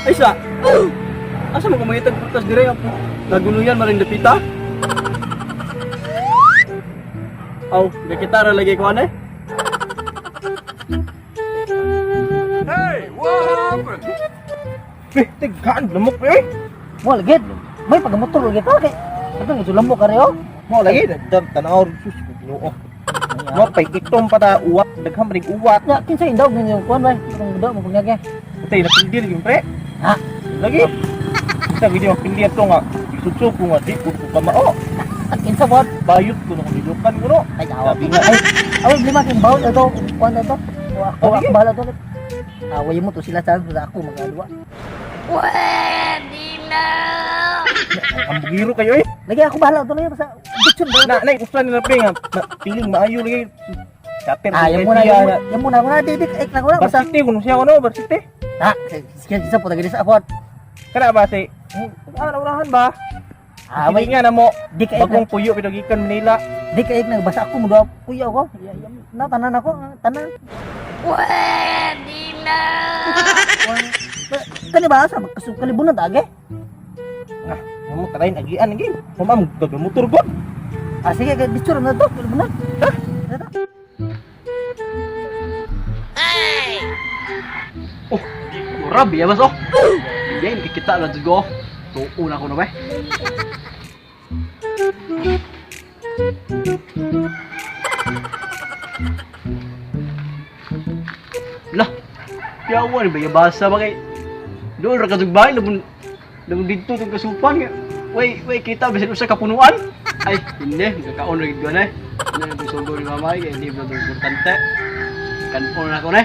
Ay sa. Asa mo kumayatag prutas dire ako? Naguluyan maring dapita? Aw, di kita ra lagi ko ane? Hey, what happened? Tigkaan lamok eh. Mo lagi. May pagamotor lagi to kay. Katong ito lamok ka rin, oh. Mo lagi tanaw sus Ginoo. Mo pay itom pa ta uwat daghang maring uwat. Ya, kinsa indaw ninyo kuan bay. Katong daw mo kunyag eh. Tay napindir yung pre. Ha? Lagi. Sa video pindir to nga. Isutsok ko nga di ko kamao. At kinsa bod? Bayot ko na kumilukan ko no. Ay, awa. Sabi nga Ay, awal lima king bawl ito. Kuan na to. Ako Oh, ako bahala to. Away mo to sila sa ako magadwa. ang bugiro kayo eh. Lagi ako bahala to na sa bitsun ba. Na usan nila pre nga piling maayo lagi. Kater. Yan muna, yan muna, didik, na ko na, basta. Varsity kuno siya kuno varsity. Ha, sige po, tagili sa afot. Kana ba si araw-arahan ba? Ah, Away nga na mo. Di ka Bagong puyo pinagikan Manila. di ka nagbasa ako, mo daw, kuya ako. Na, tanan ako, tanan. Pwede na! Kani ba, sa kalibunan tage? Ah, mo tarayin agian lagi. Mama mo gagamotor ko. Ah, sige, ditsura na to, kalibunan. Ha? Ay! Oh, grabe ya bas oh. Yan kita na juga. Tuon ako na ba? Lah, yawa ni ba ya basa ba kay? Doon ra kadug bahay labon dito tong kasupan nga. Way kita bisan usa ka punuan. Ay, hindi kakaon ra gid ganay. Ano ang sugo ni mamay kay hindi ba importante. Kanpon na ko na.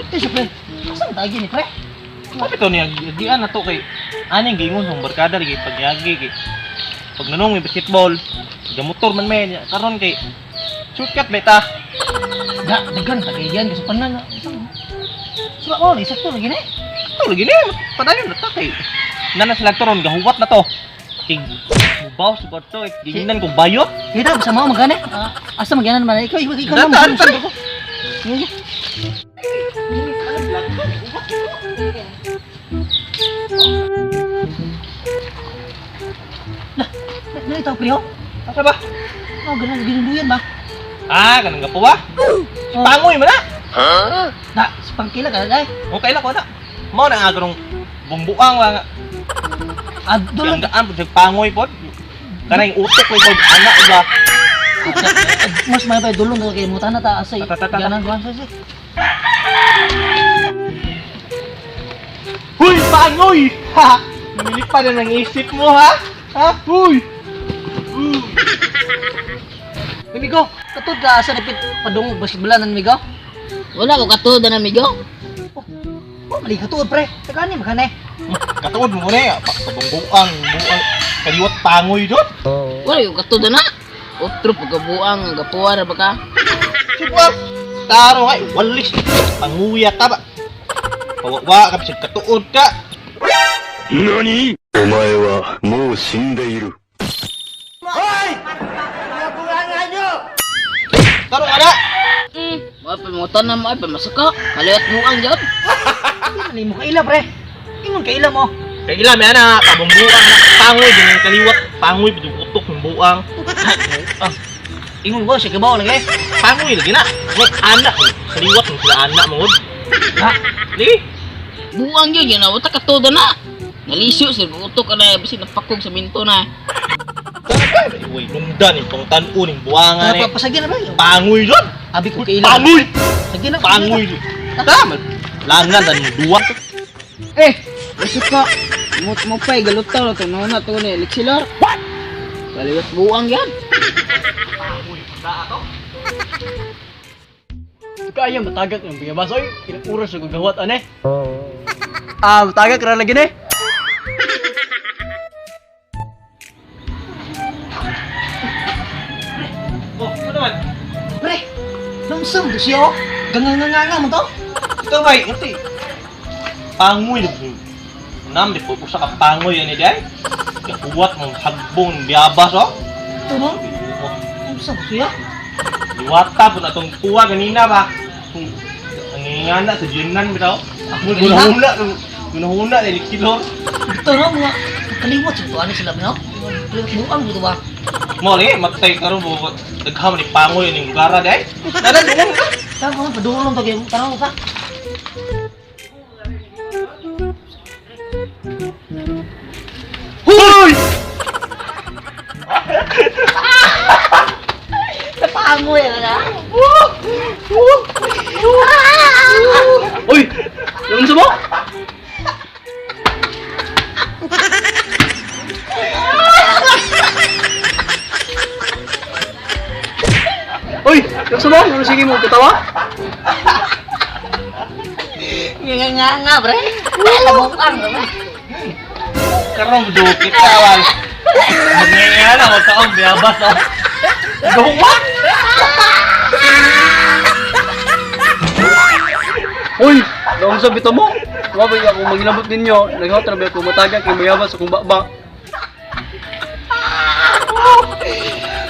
Eh, sa pre, saan tagi ni pre? Kapit to niya, diyan na to kay aning gingon ng barkada lagi pagyagi kay pag nanong may basketball, gamotor man may karon kay shortcut beta. Da, dagan tagi yan kasi panan. Sura ko, isa to lagi ni. To lagi ni padayon na ta kay nana sila turon gahuwat na to. Kay mubaw sa to ginginan kong bayot. Kita sa mga magane. Asa magyanan man ikaw Daan, naman. daan. Na ito pre, oh. Asa ba? Oh, ganun ginunduyan ba? Ah, kanang gapo ba? Pangoy man na. Da, sa pangkila ka dai. Okay lang ko na. Mao na nga karong bumbuang nga Ah, dulog. daan pud pangoy pod. Kanang utok ko anak ba. Mas may pa dulong kay mo tana ta asay. Ta. Ganan kuan sa. Huy, pangoy! Ha! Namili pa na ng isip mo, ha? Ha? Huy! Migo, katod ka asa napit padung basketbalan migo. Wala ko katuda na migo. Oh, mali katod pre. Tagani magane. Katuod mo na, pabungbuang, buang, kaliwat pangoy doon. Wala ko katuda na. Otro pagkabuang, gapuwa na ba ka? Sigwa, taro ay, walis, panguya ka ba? Pawawa ka, bisig katuod ka. 何お前はもう死んでいる。 Taro ka na! Wala pa mga tanam, ay pa masaka. Kaliwat mo ang dyan. Mali mo kaila pre. Ingon kaila mo. Kaya ilam yan na, pabungbuang na, pangoy, din yung kaliwat, pangoy, bidong utok ng buang. Ingon ko si kabaw lagi. Pangoy lagi na, may anak, kaliwat ng sila anak mo. Ha? Lagi? Buang yun, yan na. Wala katuda na. Nalisyo, sir. Utok ka na. Basi napakog sa minto na. Uy, lundan, itong tanunin, buwangan eh. Pasagyan na ba? Pangoy doon! Abi ko kaila. Pangoy! Sagyan na. Pangoy! Tama! Langan dan dua. Eh! Masuk ka. Mo pa'y galutaw na ito. Nuna ito na eliksilar. What? Kaliwat buang yan. Kaya matagak ng biyabasoy. Ilang oras na gagawat ane. Ah, matagak ra lagi ni. Oh, ano naman? Pre, langsam to siya. Ganganganga mo to. Ito ba, ngerti? Pangoy na po. Nam, di po sa kapangoy yan eh, day. Kuwat ng hagbong ng biyabas, oh. Ito no? Langsam to siya. Iwata po na itong kuha ganina ba? Kung nangingana sa ginan bitaw. Gunahuna na Likilor. Ito no, mga kalimot sa tuwan sila no. Buang gitu ba? Mo ni matay karon mo dagham ni pangoy ning gara day. Nada dungon ka. Tama, padulong to gyud tanaw ka. Hoy! Napangoy na. Uy! Ano sa mo? Uy! Ano sa mo? Ano sige mo? Katawa? Nga bre. Labong bre. Karon mo dukit ka wal. Magngingana mo taong biyabas oh. Duwa. Uy! Ano sa bito mo? Wabay ako magilabot ninyo. Naghatrabi ako mataga kay mayabas akong baba.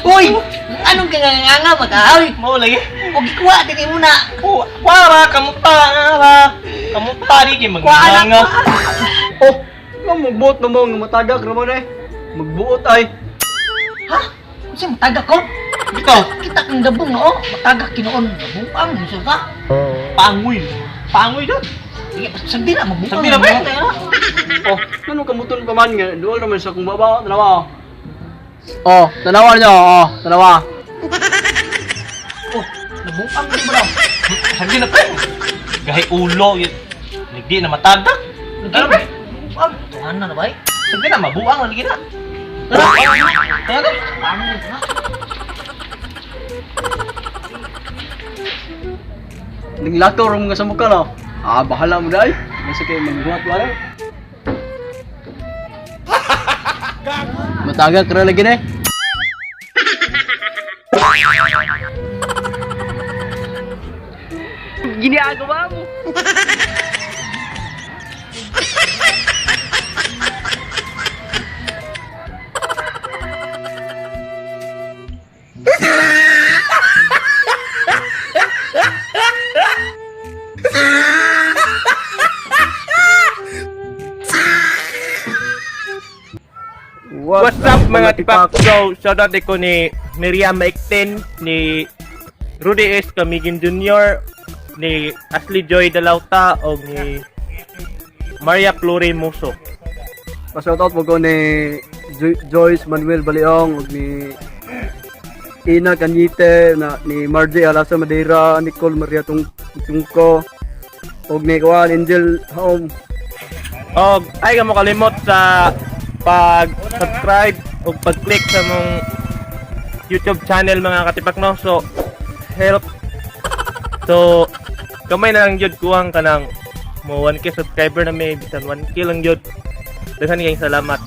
Uy! Anong kanganganga magkahoy? Mo lagi. Huwag ikuha, tingin mo na. Wara kamuta ra. Kamuta di kay magnganga. Oh! Nga magbuot na mo. Nga matagak naman eh. Magbuot ay. Ha? Kasi matagak ko? Bitaw, Kita kang dabong no? Matagak kinoon. Dabong gusto ka? pangoy. Pangoy dot. Sige, sagdi na, magbukang. Sagdi na, pre. Oh, ano kamuton pa man nga? Duol naman sa kung baba. Tanawa. Oh, tanawa niyo. Oh, tanawa. Oh, nabukang ko ba? Sagdi na pre. Gahi ulo yun. Nigdi na matagak. Ano pre? Bukang. Tuhan na ba eh? Sagdi na mabuang lagi na. Tara! Tara. Paano ito na? Naglato rin nga sa mukha no. Ah, bahala mo dahil. Nasa kayo magbuhat wala. Matagak ka lagi na eh. Ginagawa mo. What's up mga tipak? So, shoutout ko ni Miriam Maikten, ni Rudy S. Camigin Jr., ni Ashley Joy Dalauta, o ni Maria Flore Muso. Pa-shoutout mo ko ni Joyce Manuel Baliong, ug ni Ina Canyite, ni Margie Alasa Madeira, Nicole Maria Tungko, ug ni Kuan Angel Home. O, ay ka mo kalimot sa pag-subscribe o pag-click sa mong YouTube channel mga katipak no. So, help. So, kamay na lang yun kuwang ka ng mo 1K subscriber na may bisan 1K lang yun. Daghan kayong salamat.